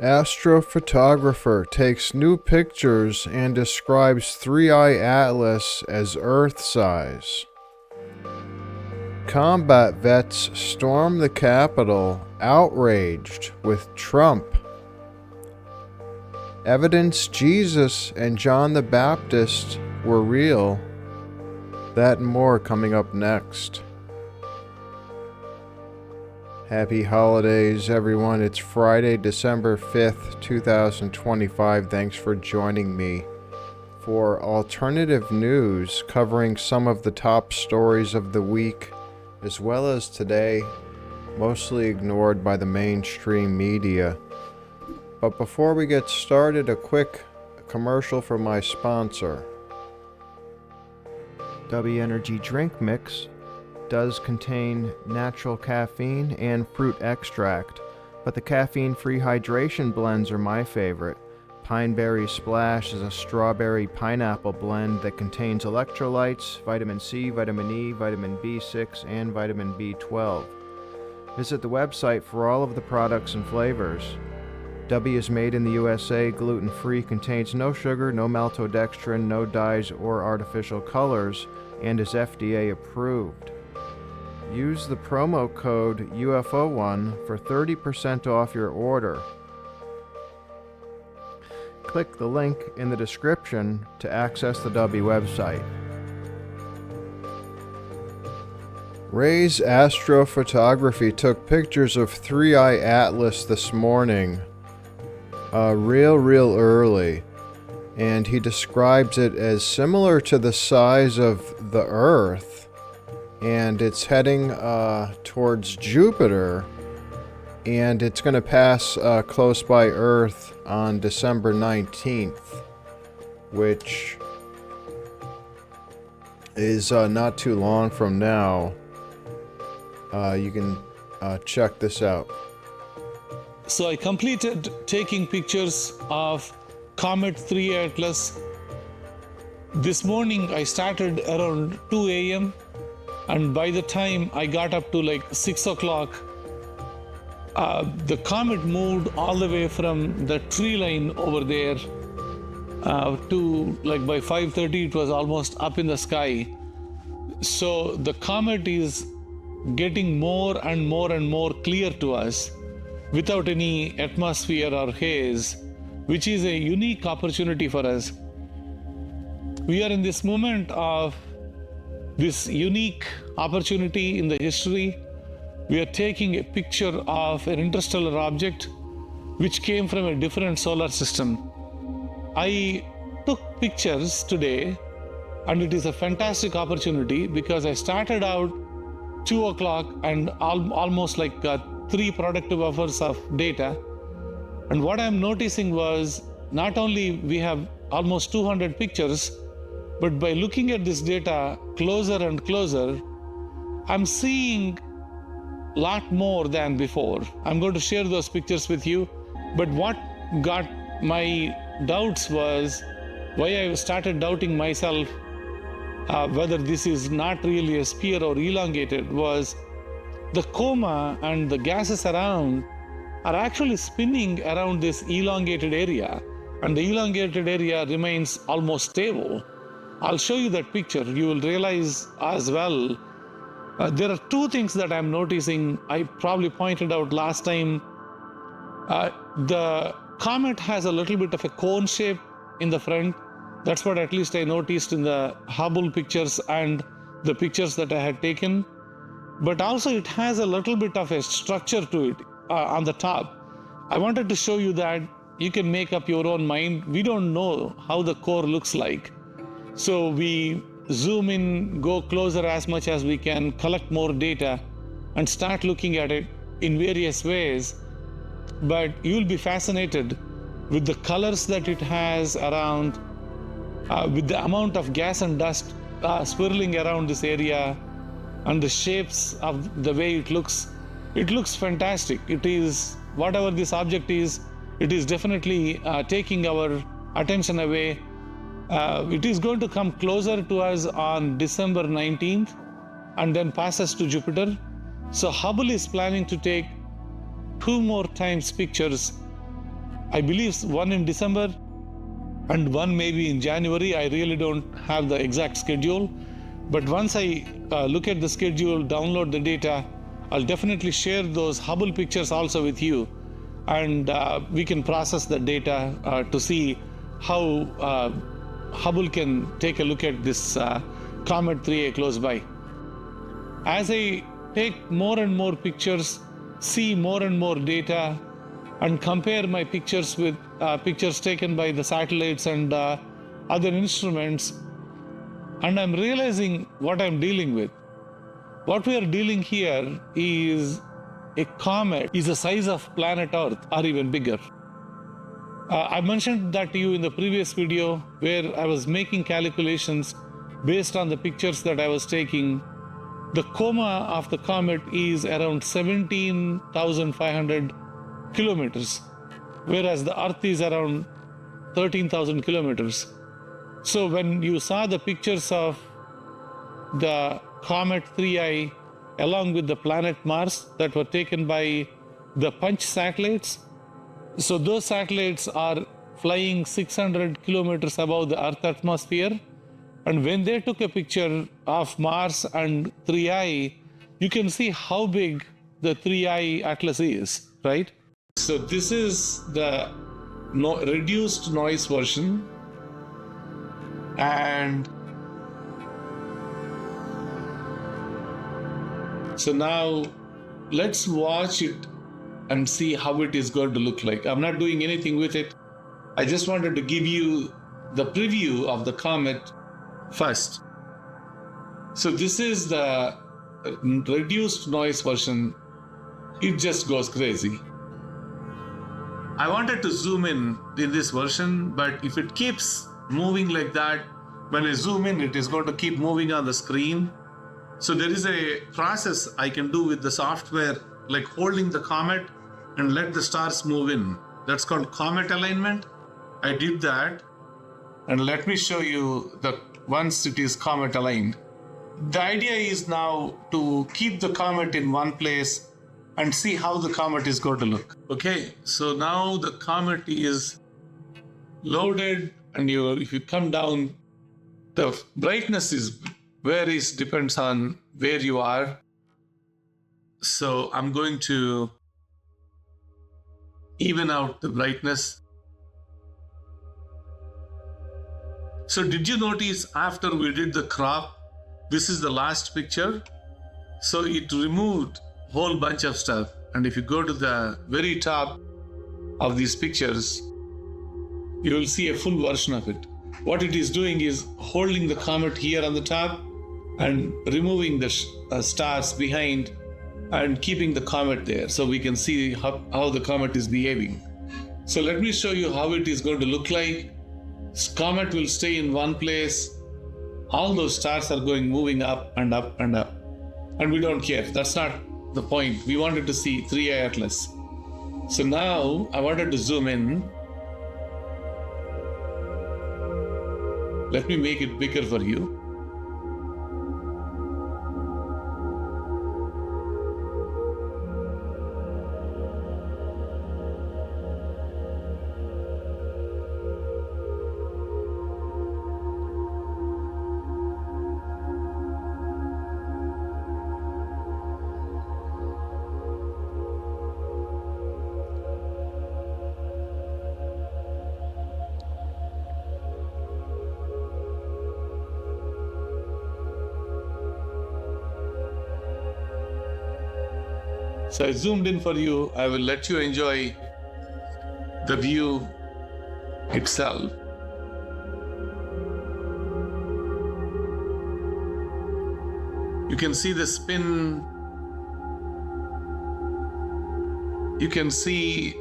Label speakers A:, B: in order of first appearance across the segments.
A: Astrophotographer takes new pictures and describes Three-Eye Atlas as Earth-size. Combat vets storm the Capitol, outraged with Trump. Evidence Jesus and John the Baptist were real. That and more coming up next. Happy holidays, everyone. It's Friday, December 5th, 2025. Thanks for joining me for alternative news covering some of the top stories of the week, as well as today, mostly ignored by the mainstream media. But before we get started, a quick commercial from my sponsor. W Energy Drink Mix does contain natural caffeine and fruit extract, but the caffeine-free hydration blends are my favorite. Pineberry Splash is a strawberry pineapple blend that contains electrolytes, vitamin C, vitamin E, vitamin B6, and vitamin B12. Visit the website for all of the products and flavors. W is made in the USA, gluten-free, contains no sugar, no maltodextrin, no dyes or artificial colors, and is FDA approved. Use the promo code UFO1 for 30% off your order. Click the link in the description to access the W website. Ray's Astrophotography took pictures of Three-Eye Atlas this morning, real early, and he describes it as similar to the size of the Earth, and it's heading towards Jupiter, and it's going to pass close by Earth on December 19th, which is not too long from now. You can check this out.
B: So I completed taking pictures of Comet 3 Atlas. This morning I started around 2 a.m. and by the time I got up to like 6 o'clock, the comet moved all the way from the tree line over there to like by 5:30 it was almost up in the sky. So the comet is getting more and more clear to us without any atmosphere or haze, which is a unique opportunity for us. We are in this moment of this unique opportunity in the history. We are taking a picture of an interstellar object which came from a different solar system. I took pictures today, and it is a fantastic opportunity because I started out 2 o'clock and almost like 3 productive hours of data. And what I'm noticing was not only we have almost 200 pictures, but by looking at this data closer and closer, I'm seeing a lot more than before. I'm going to share those pictures with you. But what got my doubts was why I started doubting myself whether this is not really a sphere or elongated was the coma and the gases around are actually spinning around this elongated area, and the elongated area remains almost stable. I'll show you that picture. You will realize as well. There are 2 things that I'm noticing. I probably pointed out last time. The comet has a little bit of a cone shape in the front. That's what at least I noticed in the Hubble pictures and the pictures that I had taken. But also it has a little bit of a structure to it on the top. I wanted to show you that you can make up your own mind. We don't know how the core looks like. So we zoom in, go closer as much as we can, collect more data, and start looking at it in various ways. But you'll be fascinated with the colors that it has around, with the amount of gas and dust swirling around this area, and the shapes of the way it looks. It looks fantastic. It is, whatever this object is, it is definitely taking our attention away. It is going to come closer to us on December 19th and then passes to Jupiter. So Hubble is planning to take two more times pictures. I believe one in December and one maybe in January. I really don't have the exact schedule. But once I look at the schedule, download the data, I'll definitely share those Hubble pictures also with you. And we can process the data to see how Hubble can take a look at this Comet 3A close by. As I take more and more pictures, see more and more data, and compare my pictures with pictures taken by the satellites and other instruments, and I'm realizing what I'm dealing with. What we are dealing here is a comet is the size of planet Earth or even bigger. I mentioned that to you in the previous video where I was making calculations based on the pictures that I was taking. The coma of the comet is around 17,500 kilometers, whereas the Earth is around 13,000 kilometers. So when you saw the pictures of the Comet 3I along with the planet Mars that were taken by the Punch satellites, so those satellites are flying 600 kilometers above the Earth atmosphere. And when they took a picture of Mars and 3I, you can see how big the 3I atlas is, right? So this is the reduced noise version. And so now let's watch it and see how it is going to look like. I'm not doing anything with it. I just wanted to give you the preview of the comet first. So this is the reduced noise version. It just goes crazy. I wanted to zoom in this version, but if it keeps moving like that, when I zoom in, it is going to keep moving on the screen. So there is a process I can do with the software, like holding the comet and let the stars move in. That's called comet alignment. I did that. And let me show you once it is comet aligned. The idea is now to keep the comet in one place and see how the comet is going to look. Okay, so now the comet is loaded, and if you come down, the brightness varies, depends on where you are. So I'm going to even out the brightness. So did you notice after we did the crop, this is the last picture? So it removed a whole bunch of stuff. And if you go to the very top of these pictures, you will see a full version of it. What it is doing is holding the comet here on the top and removing the stars behind and keeping the comet there so we can see how the comet is behaving. So let me show you how it is going to look like. Comet will stay in one place. All those stars are moving up and up and up. And we don't care. That's not the point. We wanted to see 3I atlas. So now I wanted to zoom in. Let me make it bigger for you. So I zoomed in for you. I will let you enjoy the view itself. You can see the spin. You can see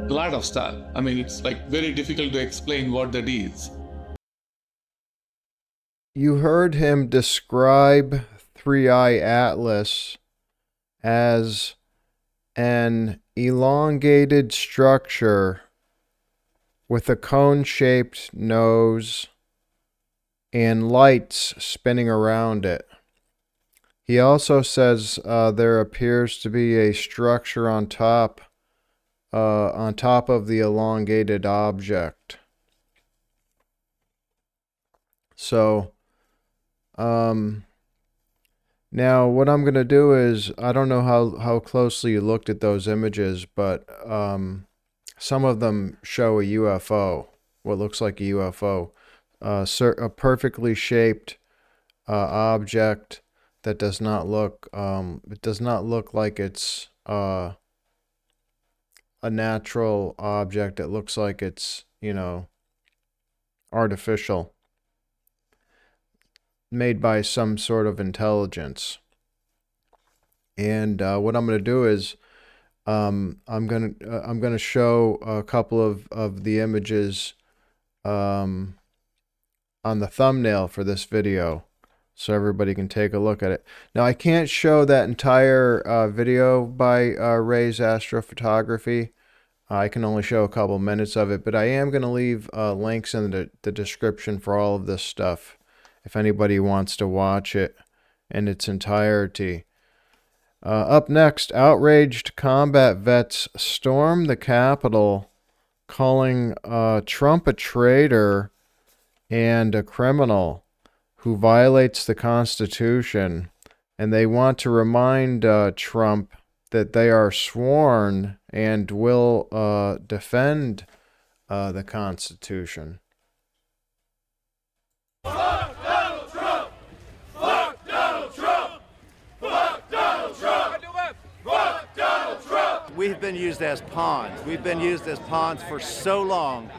B: a lot of stuff. I mean, it's like very difficult to explain what that is.
A: You heard him describe 3I Atlas as an elongated structure with a cone-shaped nose and lights spinning around it. He also says there appears to be a structure on top of the elongated object. So, now what I'm going to do is, I don't know how closely you looked at those images, but some of them show a UFO, what looks like a UFO, a perfectly shaped object that does not look, it does not look like it's a natural object. It looks like it's, artificial, made by some sort of intelligence. And what I'm going to do is, I'm gonna show a couple of the images on the thumbnail for this video, so everybody can take a look at it. Now, I can't show that entire video by Ray's Astrophotography. I can only show a couple minutes of it, but I am going to leave links in the description for all of this stuff if anybody wants to watch it in its entirety. Up next, outraged combat vets storm the Capitol, calling Trump a traitor and a criminal who violates the Constitution, and they want to remind Trump that they are sworn and will defend the Constitution.
C: Fuck Donald Trump! Fuck Donald Trump! Fuck Donald Trump! Fuck Donald Trump!
D: We've been used as pawns. We've been used as pawns for so long.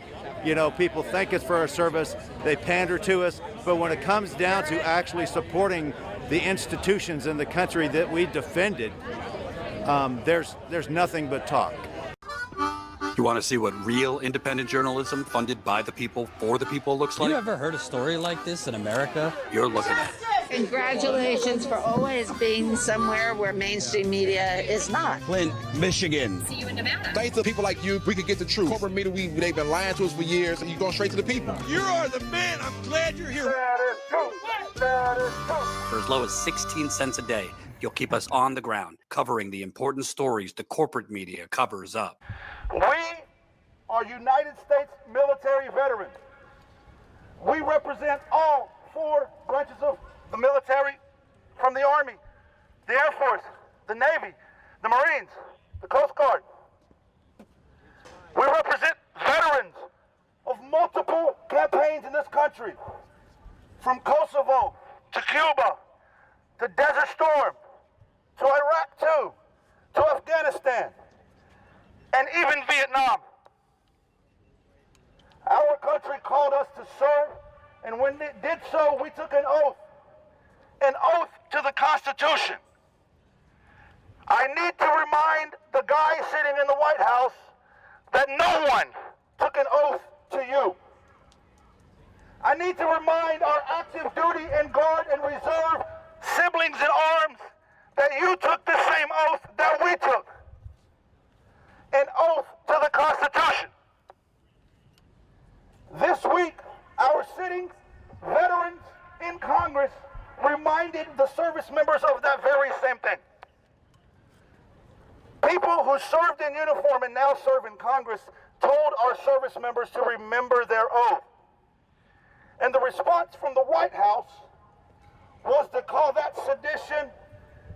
D: You know, people thank us for our service, they pander to us, but when it comes down to actually supporting the institutions in the country that we defended, there's nothing but talk.
E: You want to see what real independent journalism funded by the people for the people looks like?
F: You ever heard a story like this in America?
E: You're looking at it.
G: Congratulations for always being somewhere where mainstream media is not.
F: Flint, Michigan.
H: See you in Nevada.
I: Thanks to people like you, we can get the truth. Corporate media, they've been lying to us for years, and you're going straight to the people.
C: You are the man. I'm glad you're here.
E: For as low as 16 cents a day, you'll keep us on the ground, covering the important stories the corporate media covers up.
J: We are United States military veterans. We represent all 4 branches of the military, from the Army, the Air Force, the Navy, the Marines, the Coast Guard. We represent veterans of multiple campaigns in this country, from Kosovo to Cuba to Desert Storm to Iraq too, to Afghanistan, and even Vietnam. Our country called us to serve, and when it did so, we took an oath to the Constitution. I need to remind the guy sitting in the White House that no one took an oath to you. I need to remind our active duty and guard and reserve siblings in arms that you took the same oath that we took. An oath to the Constitution. This week, our sitting veterans in Congress reminded the service members of that very same thing. People who served in uniform and now serve in Congress told our service members to remember their oath. And the response from the White House was to call that sedition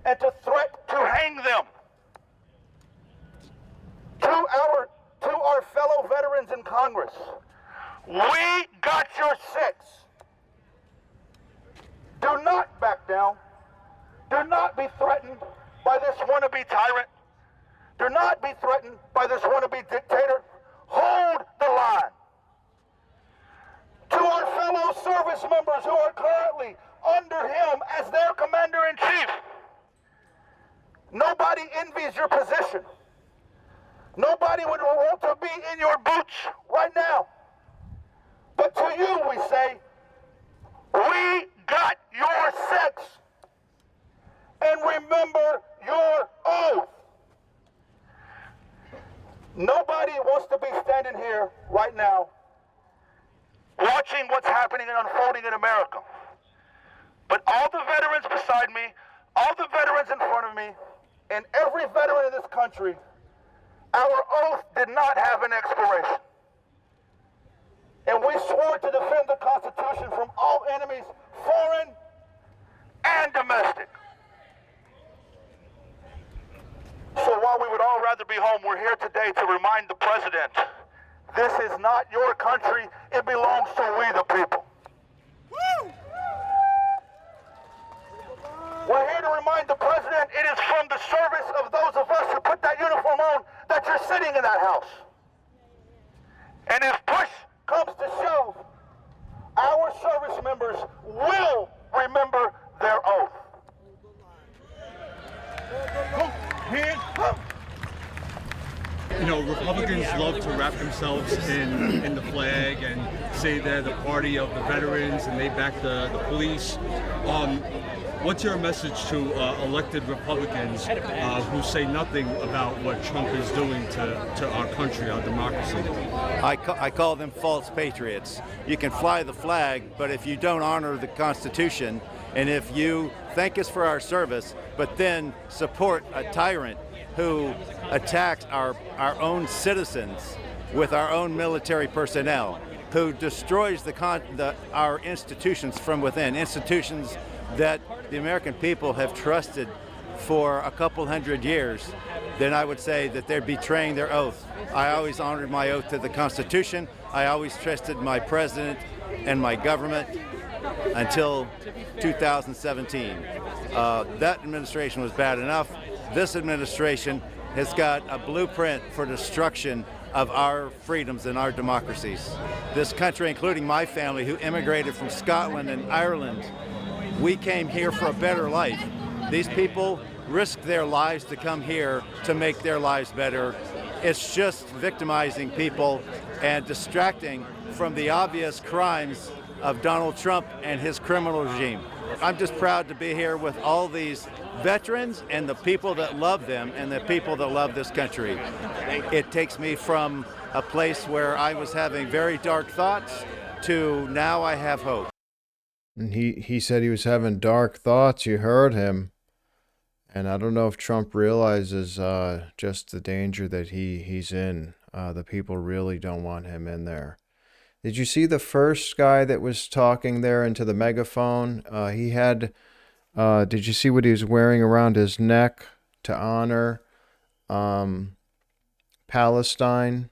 J: and to threat to hang them. To our fellow veterans in Congress, we got your 6. Do not back down. Do not be threatened by this wannabe tyrant. Do not be threatened by this wannabe dictator. Hold the line. To our fellow service members who are currently under him as their commander-in-chief, nobody envies your position. Nobody would want to be in your boots right now. But to you we say, we got your 6. And remember your oath. Nobody wants to be standing here right now watching what's happening and unfolding in America. But all the veterans beside me, All the veterans in front of me and every veteran in this country, our oath did not have an expiration. And we swore to defend the Constitution from all enemies, foreign and domestic. So while we would all rather be home, we're here today to remind the president, this is not your country, it belongs to we the people. Woo! We're here to remind the president it is from the service of those of us who put that uniform on that you're sitting in that house. And if push comes to shove, our service members will remember their oath.
H: You know, Republicans love to wrap themselves in the flag and say they're the party of the veterans and they back the police. What's your message to elected Republicans who say nothing about what Trump is doing to our country, our democracy?
D: I call them false patriots. You can fly the flag, but if you don't honor the Constitution, and if you thank us for our service, but then support a tyrant who attacks our own citizens with our own military personnel, who destroys our institutions from within, institutions that the American people have trusted for a couple hundred years, then I would say that they're betraying their oath. I always honored my oath to the Constitution. I always trusted my president and my government until 2017. That administration was bad enough. This administration has got a blueprint for destruction of our freedoms and our democracies. This country, including my family, who immigrated from Scotland and Ireland, we came here for a better life. These people risked their lives to come here to make their lives better. It's just victimizing people and distracting from the obvious crimes of Donald Trump and his criminal regime. I'm just proud to be here with all these veterans and the people that love them and the people that love this country. It takes me from a place where I was having very dark thoughts to now I have hope.
A: And he said he was having dark thoughts. You heard him. And I don't know if Trump realizes just the danger that he's in. The people really don't want him in there. Did you see the first guy that was talking there into the megaphone? He had, did you see what he was wearing around his neck to honor Palestine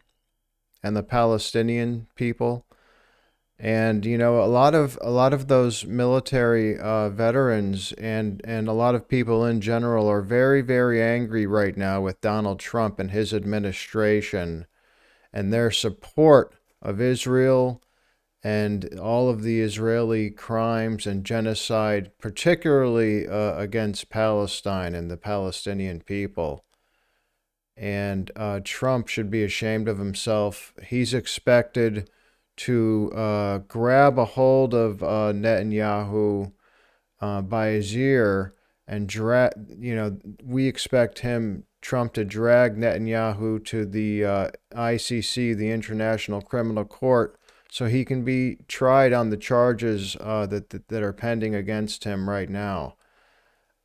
A: and the Palestinian people? And, you know, a lot of those military veterans and a lot of people in general are very, very angry right now with Donald Trump and his administration and their support of Israel and all of the Israeli crimes and genocide, particularly against Palestine and the Palestinian people. And Trump should be ashamed of himself. He's expected to grab a hold of Netanyahu by his ear and drag, you know, we expect Trump to drag Netanyahu to the ICC, the International Criminal Court, so he can be tried on the charges that are pending against him right now.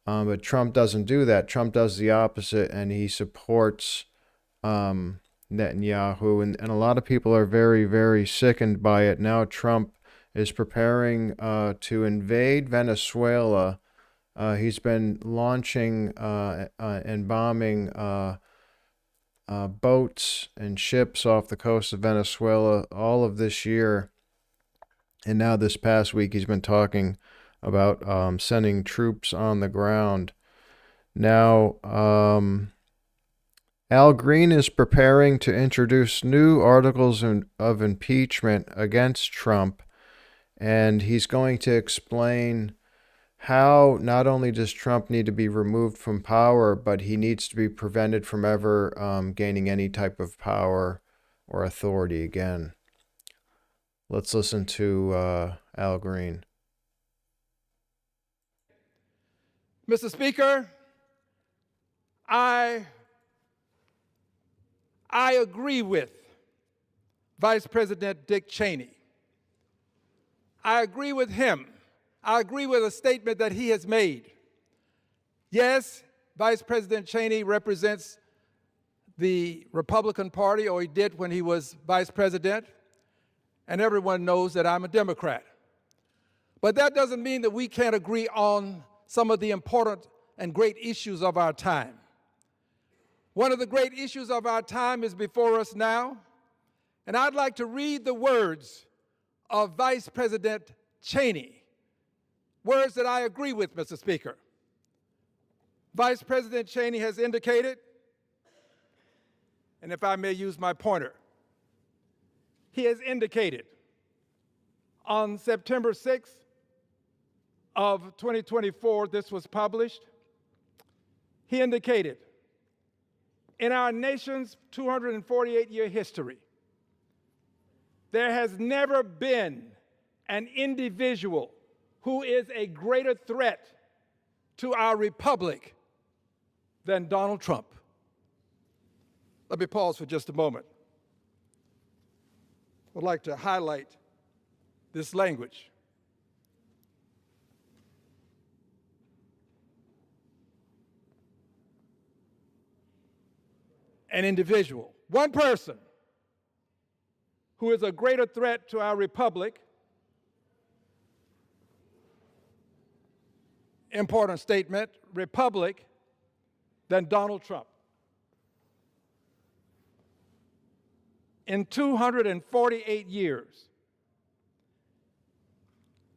A: But Trump doesn't do that. Trump does the opposite, and he supports Netanyahu, and a lot of people are very, very sickened by it. Now Trump is preparing to invade Venezuela. He's been launching and bombing boats and ships off the coast of Venezuela all of this year. And now this past week he's been talking about sending troops on the ground. Now, Al Green is preparing to introduce new articles of impeachment against Trump, and he's going to explain how not only does Trump need to be removed from power, but he needs to be prevented from ever gaining any type of power or authority again. Let's listen to Al Green.
K: Mr. Speaker, I agree with Vice President Dick Cheney. I agree with him. I agree with a statement that he has made Yes, Vice President Cheney represents the Republican Party, or he did when he was vice president, and everyone knows that I'm a Democrat. But that doesn't mean that we can't agree on some of the important and great issues of our time. One of the great issues of our time is before us now, and I'd like to read the words of Vice President Cheney, words that I agree with, Mr. Speaker. Vice President Cheney has indicated, and if I may use my pointer, he has indicated on September 6th of 2024, this was published, he indicated, in our nation's 248-year history, there has never been an individual who is a greater threat to our republic than Donald Trump. Let me pause for just a moment. I'd like to highlight this language. An individual, one person who is a greater threat to our republic, important statement, republic, than Donald Trump. In 248 years,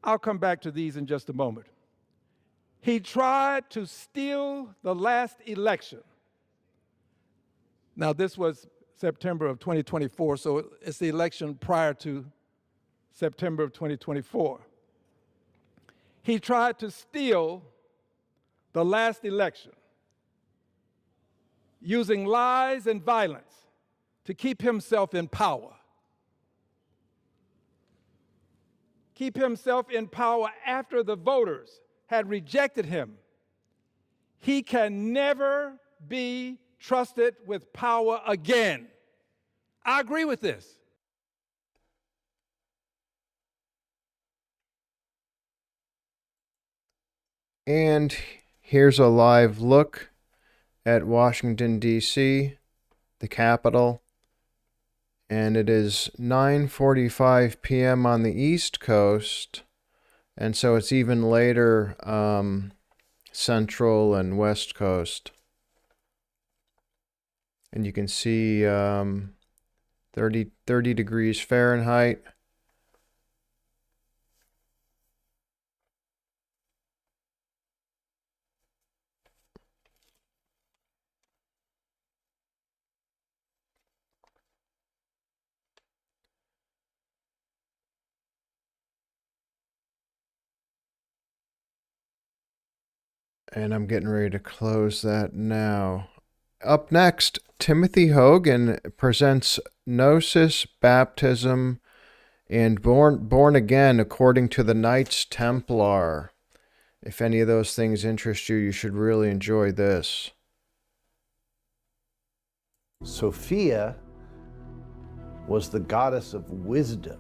K: I'll come back to these in just a moment, he tried to steal the last election. Now, this was September of 2024, so it's the election prior to September of 2024. He tried to steal the last election using lies and violence to keep himself in power. Keep himself in power after the voters had rejected him. He can never be trusted with power again. I agree with this.
A: And here's a live look at Washington, D.C., the Capitol. And it is 9:45 p.m. on the East Coast. And so it's even later Central and West Coast. And you can see 30 degrees Fahrenheit. And I'm getting ready to close that now. Up next, Timothy Hogan presents Gnosis, Baptism, and Born Again according to the Knights Templar. If any of those things interest you, you should really enjoy this.
D: Sophia was the goddess of wisdom.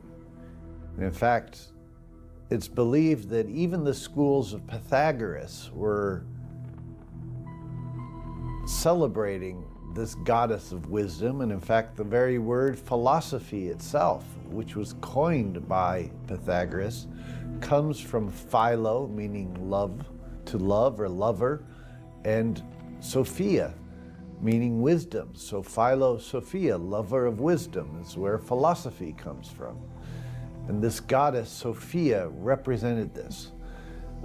D: In fact, it's believed that even the schools of Pythagoras were celebrating this goddess of wisdom, and in fact the very word philosophy itself, which was coined by Pythagoras, comes from philo, meaning love, to love or lover, and Sophia, meaning wisdom. So philo, Sophia, lover of wisdom, is where philosophy comes from. And this goddess Sophia represented this.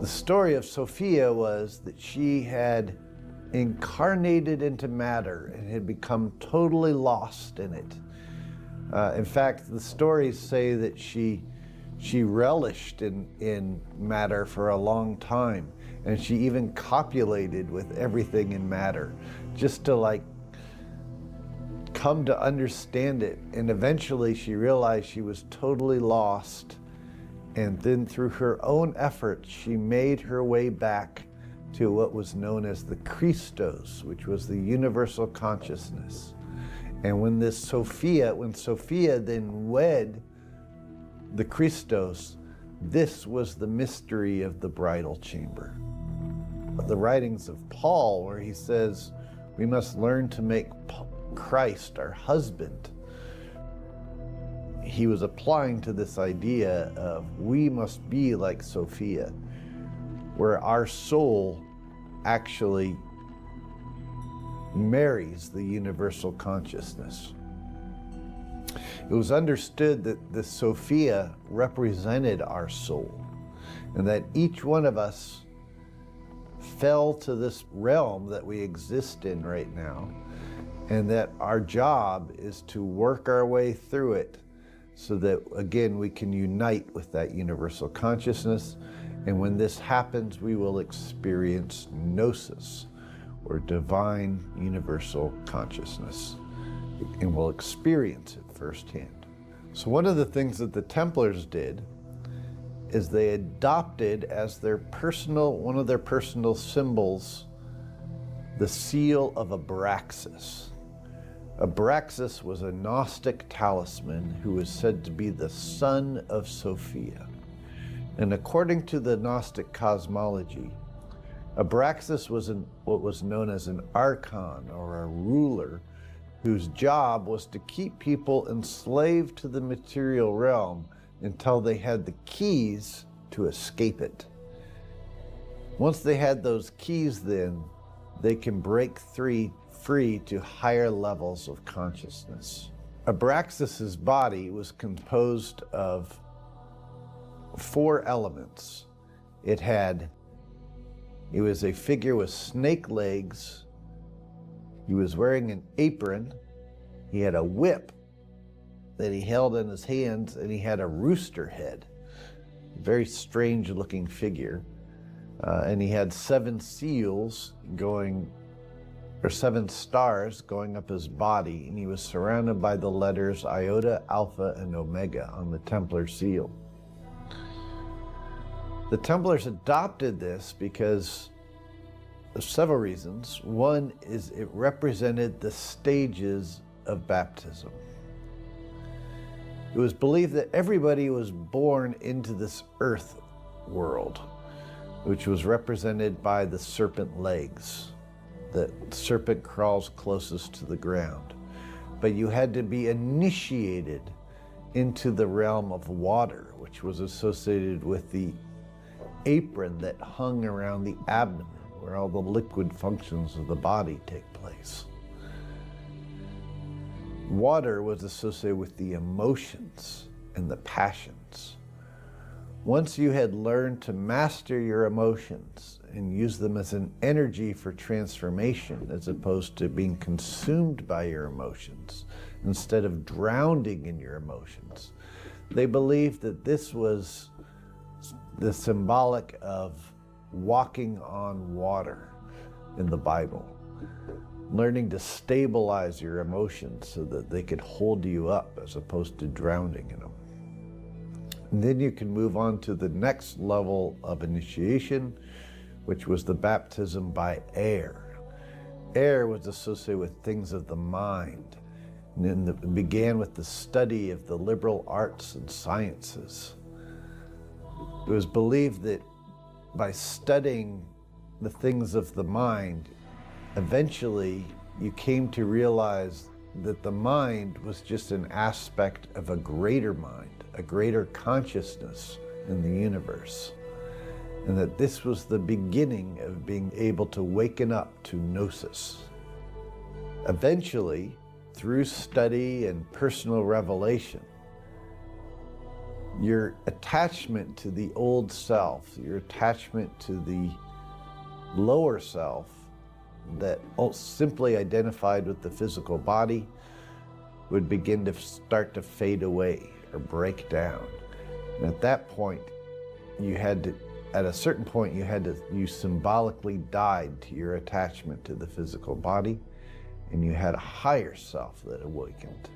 D: The story of Sophia was that she had incarnated into matter and had become totally lost in it. In fact, the stories say that she relished in matter for a long time, and she even copulated with everything in matter, just to come to understand it. And eventually she realized she was totally lost, and then through her own effort she made her way back to what was known as the Christos, which was the universal consciousness. And when Sophia then wed the Christos, this was the mystery of the bridal chamber.
L: the writings of Paul, where he says we must learn to make Christ our husband. He was applying to this idea of we must be like Sophia, where our soul actually marries the universal consciousness. It was understood that the Sophia represented our soul, and that each one of us fell to this realm that we exist in right now, and that our job is to work our way through it so that, again, we can unite with that universal consciousness. And when this happens, we will experience Gnosis, or divine universal consciousness, and we'll experience it firsthand. So one of the things that the Templars did is they adopted as one of their personal symbols, the seal of Abraxas. Abraxas was a Gnostic talisman who was said to be the son of Sophia. And according to the Gnostic cosmology, Abraxas was what was known as an archon, or a ruler, whose job was to keep people enslaved to the material realm until they had the keys to escape it. Once they had those keys, then they can break free to higher levels of consciousness. Abraxas's body was composed of 4 elements. It was a figure with snake legs. He was wearing an apron. He had a whip that he held in his hands, and he had a rooster head. Very strange looking figure. And he had 7 seals or 7 stars going up his body, and he was surrounded by the letters Iota, Alpha, and Omega on the Templar seal. The Templars adopted this because of several reasons. One is it represented the stages of baptism. It was believed that everybody was born into this earth world, which was represented by the serpent legs. The serpent crawls closest to the ground. But you had to be initiated into the realm of water, which was associated with the apron that hung around the abdomen, where all the liquid functions of the body take place. Water was associated with the emotions and the passions. Once you had learned to master your emotions and use them as an energy for transformation, as opposed to being consumed by your emotions, instead of drowning in your emotions, they believed that this was the symbolic of walking on water in the Bible, learning to stabilize your emotions so that they could hold you up as opposed to drowning in them. And then you can move on to the next level of initiation, which was the baptism by air. Air was associated with things of the mind, and it began with the study of the liberal arts and sciences. It was believed that by studying the things of the mind, eventually you came to realize that the mind was just an aspect of a greater mind, a greater consciousness in the universe, and that this was the beginning of being able to waken up to Gnosis. Eventually, through study and personal revelation, your attachment to the old self, your attachment to the lower self that simply identified with the physical body, would begin to start to fade away or break down. And at that point, at a certain point, you symbolically died to your attachment to the physical body, and you had a higher self that awakened.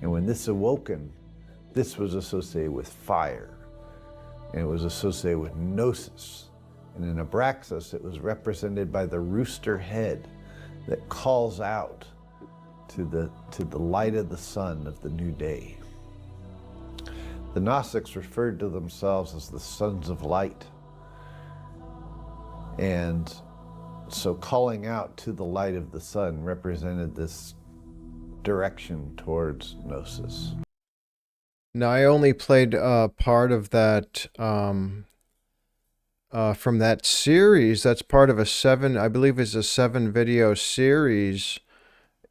L: And when this awoken, this was associated with fire, and it was associated with Gnosis. And in Abraxas, it was represented by the rooster head that calls out to the light of the sun of the new day. The Gnostics referred to themselves as the sons of light. And so calling out to the light of the sun represented this direction towards Gnosis.
A: Now, I only played part of that from that series. That's part of I believe it's a 7-video series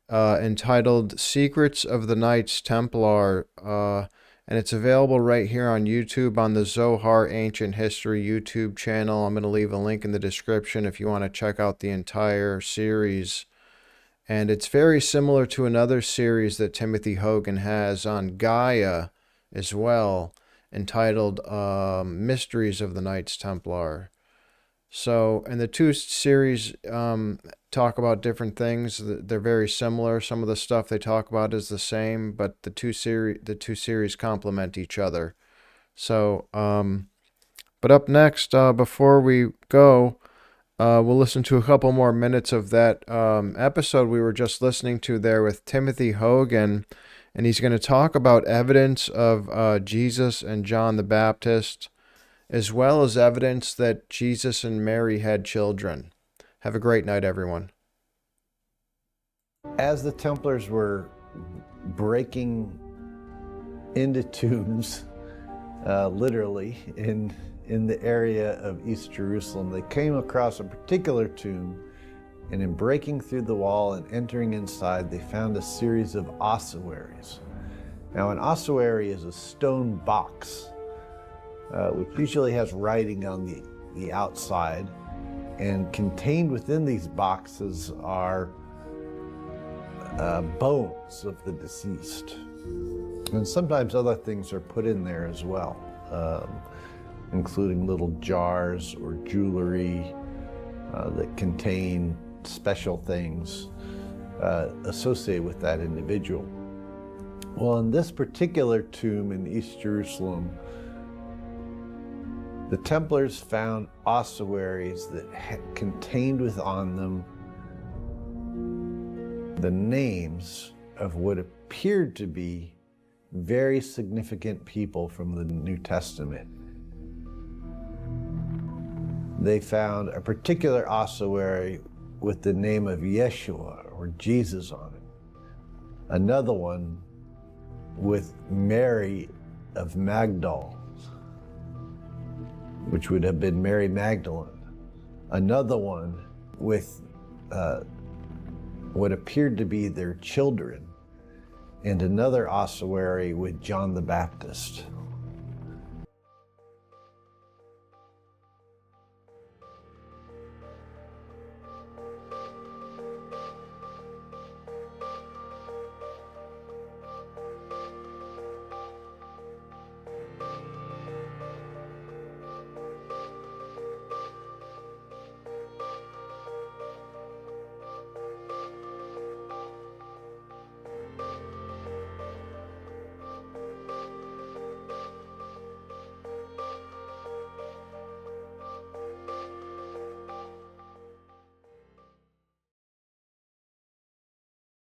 A: entitled Secrets of the Knights Templar. And it's available right here on YouTube on the Zohar Ancient History YouTube channel. I'm going to leave a link in the description if you want to check out the entire series. And it's very similar to another series that Timothy Hogan has on Gaia as well, entitled Mysteries of the Knights Templar. So, and the two series talk about different things. They're very similar. Some of the stuff they talk about is the same, but the two series complement each other. So, but up next, before we go, we'll listen to a couple more minutes of that episode we were just listening to there with Timothy Hogan, and he's going to talk about evidence of Jesus and John the Baptist, as well as evidence that Jesus and Mary had children. Have a great night, everyone.
L: As the Templars were breaking into tombs, literally, in the area of East Jerusalem, they came across a particular tomb, and in breaking through the wall and entering inside, they found a series of ossuaries. Now, an ossuary is a stone box, which usually has writing on the outside, and contained within these boxes are bones of the deceased. And sometimes other things are put in there as well, including little jars or jewelry that contain special things associated with that individual. Well, in this particular tomb in East Jerusalem, the Templars found ossuaries that contained within them the names of what appeared to be very significant people from the New Testament. They found a particular ossuary with the name of Yeshua, or Jesus, on it. Another one with Mary of Magdala, which would have been Mary Magdalene. Another one with what appeared to be their children, and another ossuary with John the Baptist.